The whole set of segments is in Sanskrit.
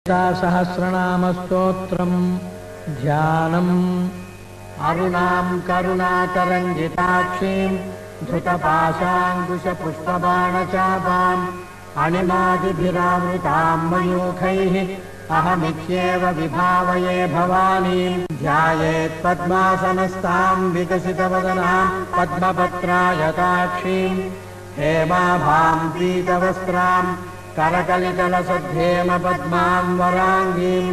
सहस्रनामस्तोत्रम् ध्यानम् अरुणां करुणातरङ्गिताक्षीं धृतपाशाङ्कुशपुष्पबाणचापाम् अणिमादिभिरावृतां मयूखैः अहमित्येव विभावये भवानीं ध्यायेत् पद्मासनस्तां विकसितवदनां पद्मपत्रायताक्षीं हेमाभां पीतवस्त्रां करकलितलसद्धेम पद्मां वराङ्गीं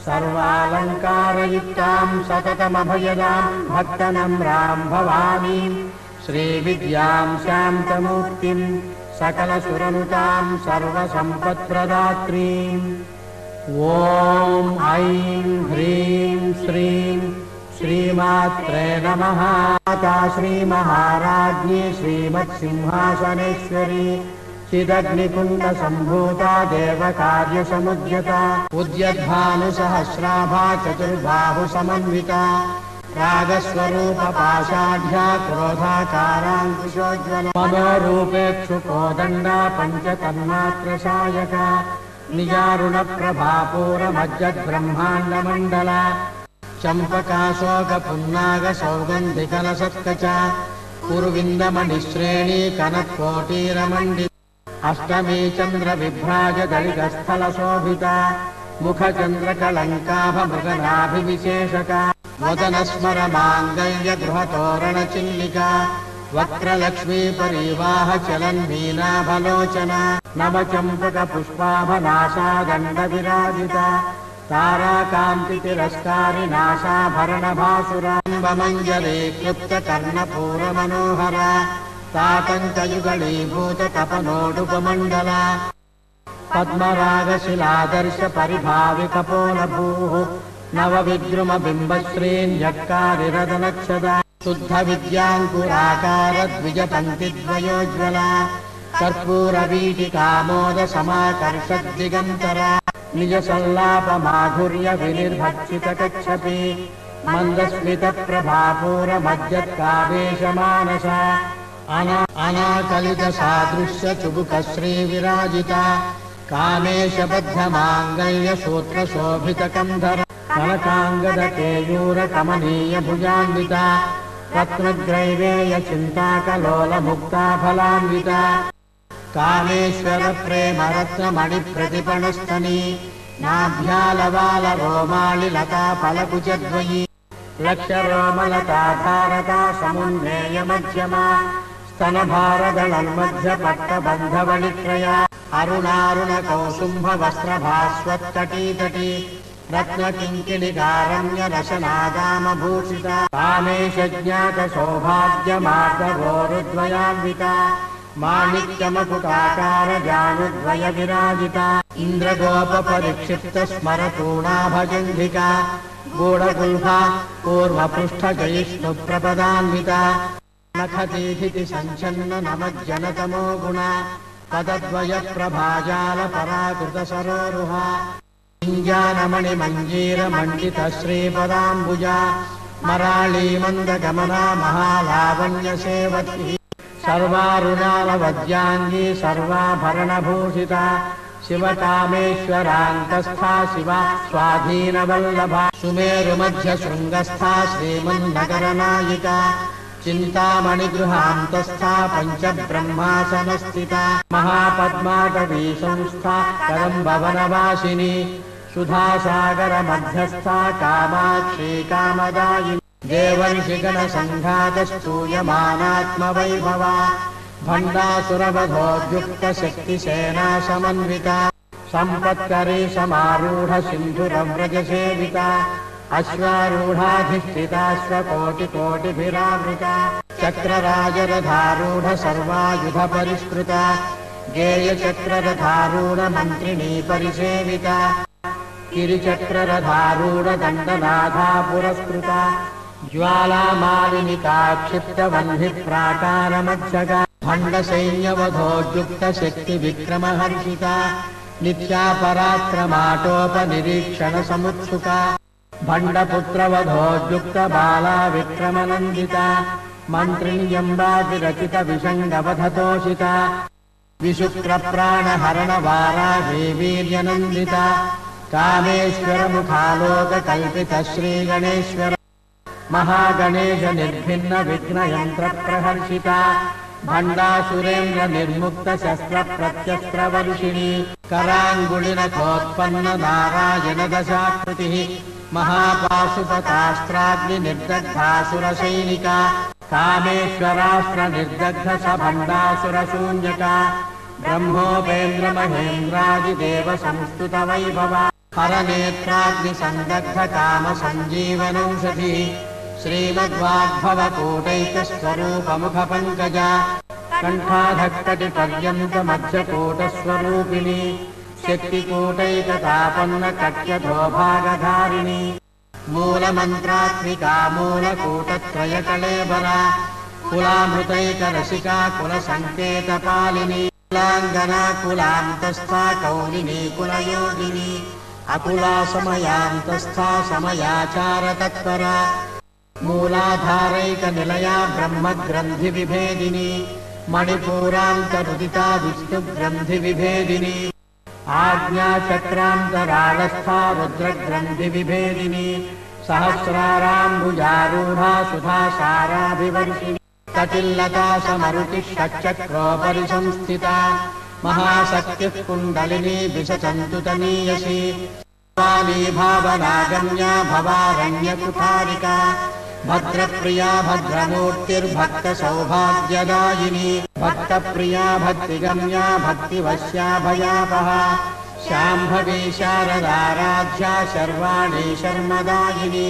सर्वालङ्कारयुक्तां सततमभयदां भक्तनम्रां भवानीं श्रीविद्यां शान्तमूर्तिं सकलसुरनुतां सर्वसम्पत्प्रदात्रीम् ॐ ऐं ह्रीं श्रीं श्रीमात्रे नमः। माता श्रीमहाराज्ञी श्रीमत्सिंहासनेश्वरी चिदग्निकुण्डसम्भूता देवकार्यसमुद्यता उद्यद्भानुसहस्राभा चतुर्बाहुसमन्विता रागस्वरूपपाशाढ्या क्रोधाकाराङ्कुशोज्ज्वला मनोरूपेक्षुकोदण्डा पञ्चतन्मात्रसायका निजारुणप्रभापूरमज्जद्ब्रह्माण्डमण्डला चम्पकाशोकपुन्नागसौगन्धिकलसत्कचा कुरुविन्दमणिश्रेणी कनत्कोटीरमण्डि अष्टमी चन्द्रविभ्राजदलितस्थलशोभिता मुखचन्द्रकलङ्काभमृगनाभिविशेषका वदनस्मरमाङ्गल्यगृहतोरणचिल्लिका वक्त्रलक्ष्मीपरीवाहचलन्मीनाभलोचना नवचम्पकपुष्पाभनाशादण्डविराजिता ताराकान्तितिरस्कारिनाशाभरणभासुराम्बमञ्जली क्लुप्तकर्णपूरमनोहरा तातङ्कयुगलीभूततपनोडुपमण्डला पद्मरागशिलादर्शपरिभाविकपोलभूः नवविद्रुमबिम्बश्रीन्यक्कारिरदनक्षदा शुद्धविद्याङ्कुराकारद्विजपङ्क्तिद्वयोज्ज्वला कर्पूरवीटिकामोदसमाकर्षद्दिगन्तरा निजसल्लापमाधुर्यविनिर्भक्षितकच्छपि मन्दस्मितप्रभापूरमज्जत्कावेशमानसा अनाकलितसादृश्यचुबुकश्रीविराजिता कामेशबद्धमाङ्गल्यसूत्रशोभितकन्धरा कनकाङ्गदकेयूरकमनीयभुजान्विता रत्नग्रैवेयचिन्ताकलोलमुक्ताफलान्विता कामेश्वरप्रेमरत्नमणिप्रतिपणस्तनी नाभ्यालवालरोमालिलताफलकुचद्वयी लक्ष्यरोमलताधारका समुन्नेयमध्यमा स्तनभारदलन्मध्यपट्टबन्धवलित्रया अरुणारुणकौसुम्भवस्त्रभास्वत्कटीतटी रत्नकिङ्किणिकारम्यरशनादामभूषिता कामेशज्ञातसौभाग्यमार्गभोरुद्वयान्विता माणिक्यमकुटाकारजानुद्वयविराजिता इन्द्रगोपपरिक्षिप्तस्मरतूणाभगन्धिका गूढगुल्फा पूर्वपृष्ठजयिष्णुप्रपदान्विता नखतीथिति सञ्छन्न नमज्जनतमो गुणा पदद्वयप्रभाजालपराकृतसरोरुहा इञ्जानमणिमञ्जीरमण्डितश्रीपदाम्बुजा मराळीमन्दगमना महालावण्यसेवती सर्वारुणालवद्याङ्गी सर्वाभरणभूषिता शिवकामेश्वरान्तस्था शिवा स्वाधीनवल्लभा सुमेरुमध्यशृङ्गस्था श्रीमन्नगरनायिका चिन्तामणिगृहान्तस्था पञ्चब्रह्मासनस्थिता महापद्माटवी संस्था कदम्बवनवासिनी सुधासागरमध्यस्था कामाक्षी कामदायिनी देवर्षिगणसङ्घातस्तूयमानात्मवैभवा भण्डासुरवधोद्युक्तशक्तिसेना समन्विता सम्पत्करी समारूढसिन्धुरव्रजसेविता अश्वारूढाधिष्ठिताश्वकोटिकोटिभिरावृता चक्रराजरथारूढ सर्वायुधपरिष्कृता गेयचक्ररथारूढमन्त्रिणी परिसेविता गिरिचक्ररथारूढदण्डनाथा पुरस्कृता ज्वालामालिनिका क्षिप्तवह्निप्राकारमध्यगा भण्डसैन्यवधोद्युक्तशक्तिविक्रमहर्षिता नित्यापराक्रमाटोपनिरीक्षणसमुत्सुका भण्डपुत्रवधोद्युक्तबाला विक्रमनन्दिता मन्त्रिण्यम्बाभिरचितविषङ्गवधतोषिता विशुक्रप्राणहरणवाराही वीर्यनन्दिता कामेश्वरमुखालोककल्पितश्रीगणेश्वर महागणेश निर्भिन्न विघ्नयन्त्रप्रहर्षिता भण्डासुरेन्द्र निर्मुक्त शस्त्र प्रत्यस्त्रवर्षिणी कराङ्गुलिनखोत्पन्न नारायण दशाकृतिः महापाशुपतास्त्राग्निर्दग्धासुरसैनिका कामेश्वरास्त्र निर्दग्ध सभण्डासुरशून्यका ब्रह्मोपेन्द्र महेन्द्रादिदेव संस्तुत वैभवा हरनेत्राग्निसन्दग्ध काम सञ्जीवनौषधिः श्रीमद्वाग्भवकूटैकस्वरूपमुखपङ्कजा कण्ठाधक्कटिपर्यन्तमध्यकूटस्वरूपिणी शक्तिकूटैकतापन्न कट्यधोभागधारिणी मूलमन्त्रात्मिका मूलकूटत्रयकलेबरा कुलामृतैकरसिका कुलसङ्केतपालिनी कुलाङ्गना कुलान्तस्था कौलिनी कुलयोगिनी अकुला समयान्तस्था समयाचारतत्परा मूलाधारैकनिलया ब्रह्मग्रन्थिविभेदिनी मणिपूरान्तरुदिता विष्णुग्रन्थिविभेदिनी आज्ञाचक्रान्तरालस्था रुद्रग्रन्थिविभेदिनी सहस्राराम्बुजारूढा सुधासाराभिवर्षिणी कटिल्लता समरुचिः षट्चक्रोपरि संस्थिता महाशक्तिः कुण्डलिनी विशचन्तुतनीयसी वाली भावनागम्या भवारण्यकुठारिका भद्रप्रिया भद्रमूर्तिर्भक्तसौभाग्यदायिनी भक्तप्रिया भक्तिगम्या भक्तिवश्या भयापहा शाम्भवी शारदाराध्या शर्वाणी शर्मदायिनी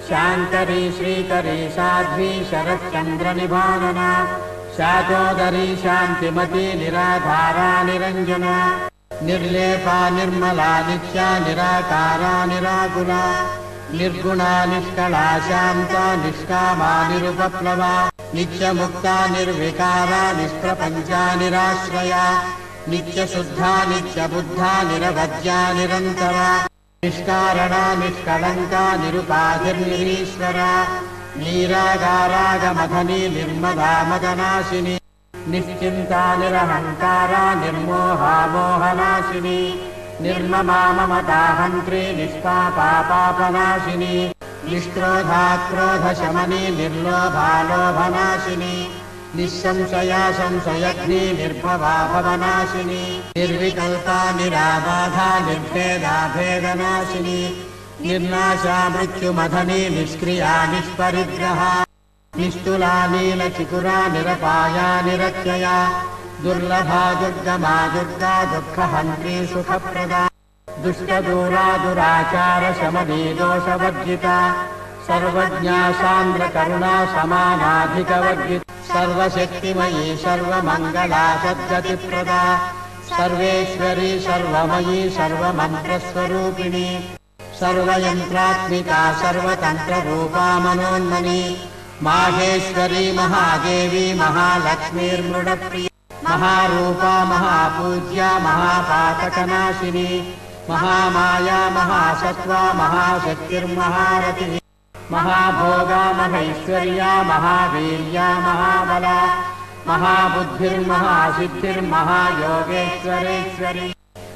शाङ्करी श्रीकरी साध्वी शरच्चन्द्रनिभानना शाचोदरी शान्तिमती निराधारा निरञ्जना निर्लेपा निर्मला नित्या निराकारा निराकुला निर्गुणा निष्कला शान्ता निष्कामा निरुपप्लवा नित्यमुक्ता निर्विकारा निष्प्रपञ्चा निराश्रया नित्यशुद्धा नित्यबुद्धा निरवध्या निरन्तरा निष्कारणा निष्कलङ्का निरुपाधिर्निरीश्वरा नीरागारागमथनी निर्मदा मदनाशिनी निश्चिन्ता निरहङ्कारा निर्मोहा मोहनाशिनी निर्ममा ममताहन्त्री निष्पापा पापनाशिनी निष्क्रोधा क्रोधशमनी निर्लोभा लोभनाशिनी निःसंशया संशयग्नी निर्भवा भवनाशिनी निर्विकल्पा निराबाधा निर्भेदा भेदनाशिनी निर्नाशा मृत्युमथनी निष्क्रिया निष्परिग्रहा निष्ठुला नीलचिकुरा निरपाया निरत्यया दुर्लभा दुर्गमा दुर्गा दुःखहन्त्री सुखप्रदा दुष्टदूरा दुराचार शमनी दोषवर्जिता सर्वज्ञा सान्द्रकरुणा समानाधिकवर्जिता सर्वशक्तिमयी सर्वमङ्गला सद्गतिप्रदा सर्वेश्वरी सर्वमयी सर्वमन्त्रस्वरूपिणी सर्वयन्त्रात्मिका सर्वतन्त्ररूपा मनोन्मनी माहेश्वरी महादेवी महालक्ष्मीर्मृडप्रिया महारूपा महापूज्या महापातकनाशिनी महामाया महासत्त्वा महाशक्तिर्महारतिः महाभोगा महैश्वर्या महावीर्या महाबला महाबुद्धिर्महासिद्धिर्महायोगेश्वरेश्वरी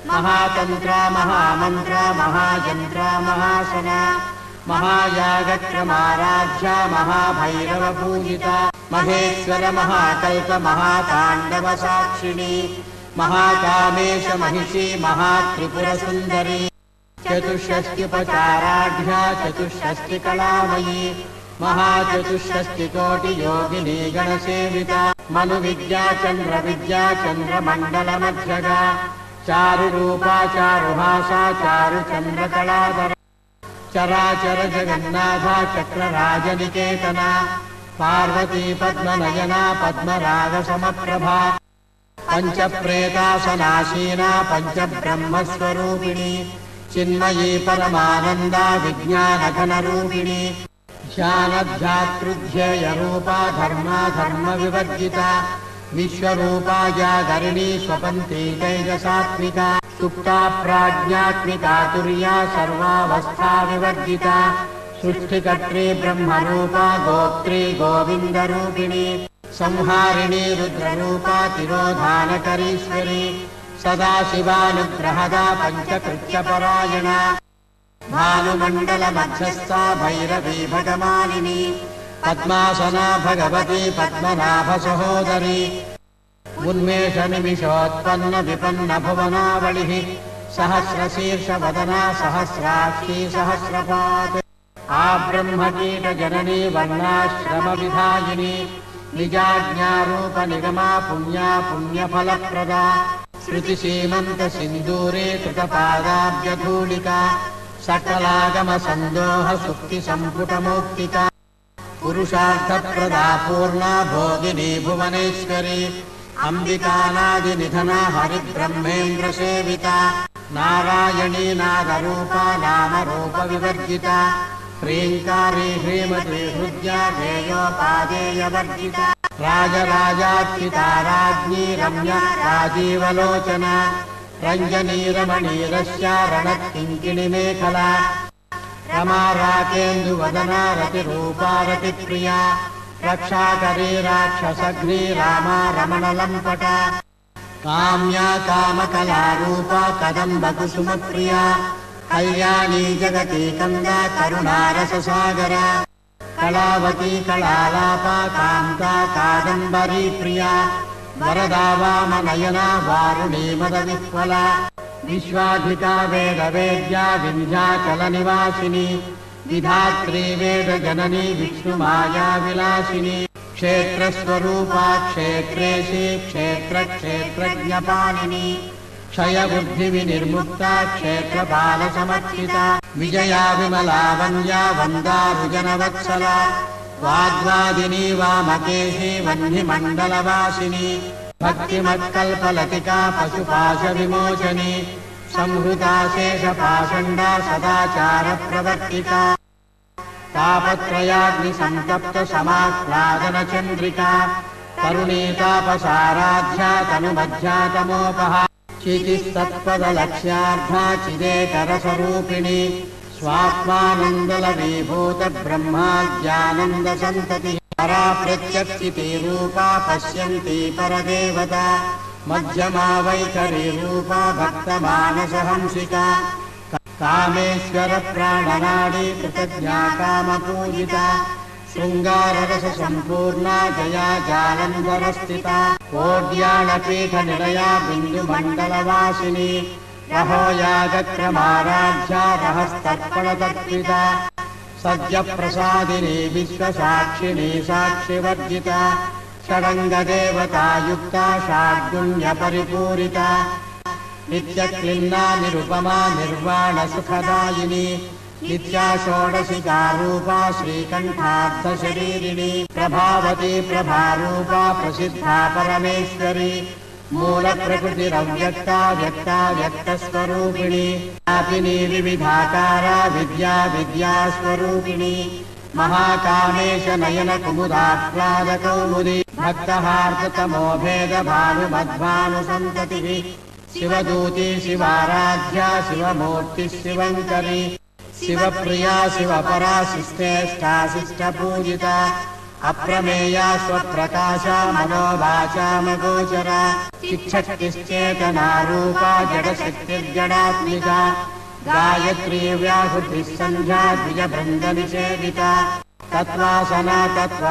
महातन्त्रा महामन्त्रा महायन्त्रा महासना महायागक्रमाराध्या महाभैरवपूजिता महेश्वर महाकल्प महाताण्डवसाक्षिणी महाकामेश महिषी महात्रिपुरसुन्दरी चतुष्षष्ट्युपचाराढ्या चतुष्षष्टिकलामयी महाचतुष्षष्टिकोटियोगिनी गणसेविता मनुविद्या चन्द्रविद्या चन्द्रमण्डलमध्यगा चारुरूपा चारुभासा चारुचन्द्रकलाधरा चराचर जगन्नाथा चक्रराजनिकेतना पार्वती पद्मनयना पद्मरागसमप्रभा पञ्चप्रेतासनासीना पञ्चब्रह्मस्वरूपिणी चिन्मयी परमानन्दा विज्ञानघनरूपिणी ध्यानध्यातृध्येयरूपा धर्मा धर्मविवर्जिता विश्वरूपा जागरिणी स्वपन्ती तैजसात्मिका सुप्ता प्राज्ञात्मिका तुर्या सर्वावस्था विवर्जिता सृष्टिकर्त्री ब्रह्मरूपा गोत्री गोविन्दरूपिणी संहारिणी रुद्ररूपा तिरोधानकरीश्वरी सदाशिवानुग्रहदा पञ्चकृत्यपरायणा भानुमण्डलमध्यस्था भैरवी भगमालिनी पद्मासना भगवती पद्मनाभसहोदरी उन्मेषनिमिषोत्पन्न विपन्न भुवनावलिः सहस्रशीर्षवदना सहस्राक्षी सहस्रपात् आब्रह्मकीटजननी वर्णाश्रमविधायिनी निजाज्ञारूपनिगमा पुण्या पुण्यफलप्रदा श्रुतिसीमन्तसिन्दूरे कृतपादाब्जधूलिका सकलागमसन्दोह सुक्तिसम्पुटमौक्तिका पुरुषार्थप्रदा पूर्णा भोगिनी भुवनेश्वरी अम्बिकानादिनिधना हरिब्रह्मेन्द्रसेविता नारायणी नादरूपा नामरूपविवर्जिता ह्रीङ्कारी ह्रीमती हृद्या गेयोपादेयवर्जिता राजराजार्चिता राज्ञी रम्या राजीवलोचना रञ्जनी रमणीरस्या रणत्किङ्किणिमेखला रमा राकेन्दुवदना रतिरूपा रतिप्रिया रक्षाकरी राक्षसग्नी रामा रमणलम्पटा काम्या कामकलारूपा कदम्बकुसुमप्रिया कल्याणी जगती कन्दा करुणारससागरा कलावती कलालापा कान्ता कादम्बरी प्रिया वरदा वामनयना वारुणी मदविह्वला विश्वाधिका वेदवेद्या विन्ध्याचलनिवासिनी विधात्री वेदजननी विष्णुमाया विलासिनी क्षेत्रस्वरूपा क्षेत्रेशी क्षेत्रक्षेत्रज्ञपालिनी क्षयबुद्धिविनिर्मुक्ता क्षेत्रपालसमर्थिता विजया विमला वन्द्या वन्दारुजनवत्सला वाग्वादिनी वामकेशी वह्निमण्डलवासिनी भक्तिमत्कल्पलतिका पशुपाशविमोचनी संहृता शेषपाषण्डा सदाचारप्रवर्तिका तापत्रयाग्निसन्तप्तसमाह्लादनचन्द्रिका तरुणीतापसाराध्या तनुमध्यातमोपहा चितिस्तत्पदलक्ष्यार्धा चिदेकरस्वरूपिणी स्वात्मानन्दलवीभूतब्रह्माद्यानन्दसन्ततिः परा प्रत्यक्षिती रूपा पश्यन्ती परदेवता मध्यमा वैखरी रूपा भक्तमानसहंसिका कामेश्वरप्राणनाडी कृतज्ञा कामपूजिता शृङ्गाररससम्पूर्णा जया जालन्धरस्थिता कोड्यालपीठनिलया बिन्दुमण्डलवासिनी रहोयागक्रमाराध्या रहस्तर्पणतर्पिता सद्यप्रसादिनी विश्वसाक्षिणी साक्षिवर्जिता षडङ्गदेवतायुक्ता षाड्गुण्यपरिपूरिता नित्यक्लिन्ना निरुपमा निर्वाणसुखदायिनी नित्या षोडशिका रूपा श्रीकण्ठार्थशरीरिणी प्रभावती प्रभारूपा प्रसिद्धा परमेश्वरी मूलप्रकृतिरव्यक्ता व्यक्ता व्यक्तस्वरूपिणी व्यापिनी विविधाकारा विद्या विद्यास्वरूपिणी महाकामेश नयन कुमुदाह्लादकौमुदी भक्तहार्दतमो भेदभानुमध्वानुसन्ततिः शिवदूती शिवाराध्या शिवमूर्तिः शिवङ्करी शिवप्रिया शिवपरा शिष्टेष्टाशिष्टपूजिता अप्रमेया स्वप्रकाशा मनोवाचामगोचरा शिक्षक्तिश्चेतनारूपा जडशक्तिर्जडात्मिका गायत्री व्याहृतिः सन्ध्या द्विजबृन्दनिषेविता तत्त्वासना तत्त्व